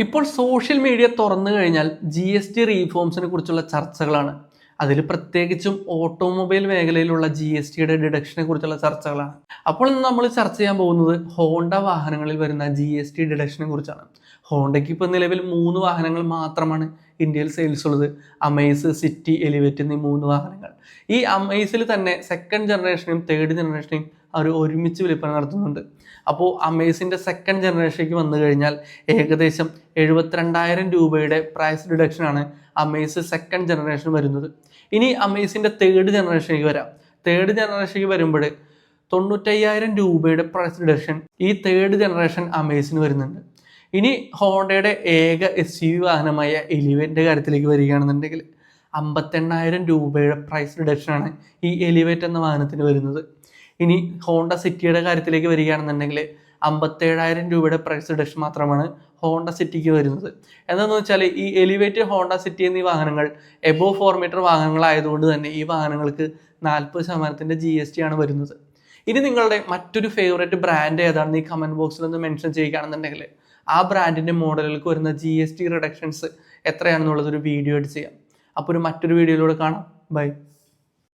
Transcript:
ഇപ്പോൾ social media തുറന്നു കഴിഞ്ഞാൽ GST റീഫോംസിനെ കുറിച്ചുള്ള ചർച്ചകളാണ്. അതിൽ പ്രത്യേകിച്ചും ഓട്ടോമൊബൈൽ മേഖലയിലുള്ള GSTയുടെ ഡിഡക്ഷനെ കുറിച്ചുള്ള ചർച്ചകളാണ്. അപ്പോൾ ഇന്ന് നമ്മൾ ചർച്ച ചെയ്യാൻ പോകുന്നത് ഹോണ്ട വാഹനങ്ങളിൽ വരുന്ന GST ഡിഡക്ഷനെ കുറിച്ചാണ്. ഹോണ്ടയ്ക്ക് ഇപ്പോൾ നിലവിൽ 3 വാഹനങ്ങൾ മാത്രമാണ് ഇന്ത്യയിൽ സെയിൽസ് ഉള്ളത്. അമേസ്, സിറ്റി, എലിവേറ്റ് എന്നീ 3 വാഹനങ്ങൾ. ഈ അമേസിൽ തന്നെ സെക്കൻഡ് ജനറേഷനും തേർഡ് ജനറേഷനെയും അവർ ഒരുമിച്ച് വിൽപ്പന നടത്തുന്നുണ്ട്. അപ്പോൾ അമേസിൻ്റെ സെക്കൻഡ് ജനറേഷനിലേക്ക് വന്നു കഴിഞ്ഞാൽ ഏകദേശം 72,000 രൂപയുടെ പ്രൈസ് ഡിഡക്ഷനാണ് അമേസ് സെക്കൻഡ് ജനറേഷൻ വരുന്നത്. ഇനി അമേസിൻ്റെ തേർഡ് ജനറേഷനിലേക്ക് വരാം. തേർഡ് ജനറേഷനിലേക്ക് വരുമ്പോൾ 95,000 രൂപയുടെ പ്രൈസ് ഡിഡക്ഷൻ ഈ തേർഡ് ജനറേഷൻ അമേസിന് വരുന്നുണ്ട്. ഇനി ഹോണ്ടയുടെ ഏക SUV വാഹനമായ എലിവേറ്റിൻ്റെ കാര്യത്തിലേക്ക് വരികയാണെന്നുണ്ടെങ്കിൽ 58,000 രൂപയുടെ പ്രൈസ് ഡിഡക്ഷനാണ് ഈ എലിവേറ്റ് എന്ന വാഹനത്തിന് വരുന്നത്. ഇനി ഹോണ്ട സിറ്റിയുടെ കാര്യത്തിലേക്ക് വരികയാണെന്നുണ്ടെങ്കിൽ 57,000 രൂപയുടെ പ്രൈസ് ഡിഡക്ഷൻ മാത്രമാണ് ഹോണ്ട സിറ്റിക്ക് വരുന്നത്. എന്താണെന്ന് വെച്ചാൽ ഈ എലിവേറ്റ്, ഹോണ്ട സിറ്റി എന്നീ വാഹനങ്ങൾ എബോവ് 4 മീറ്റർ വാഹനങ്ങളായതുകൊണ്ട് തന്നെ ഈ വാഹനങ്ങൾക്ക് 40% GST ആണ് വരുന്നത്. ഇനി നിങ്ങളുടെ മറ്റൊരു ഫേവറേറ്റ് ബ്രാൻഡ് ഏതാണെന്ന് ഈ കമൻറ്റ് ബോക്സിൽ ഒന്ന് മെൻഷൻ ചെയ്യുകയാണെന്നുണ്ടെങ്കിൽ ആ ബ്രാൻഡിൻ്റെ മോഡലുകൾക്ക് വരുന്ന GST റിഡക്ഷൻസ് എത്രയാണെന്നുള്ളതൊരു വീഡിയോ ആയിട്ട് ചെയ്യാം. അപ്പോൾ മറ്റൊരു വീഡിയോയിലൂടെ കാണാം. ബൈ.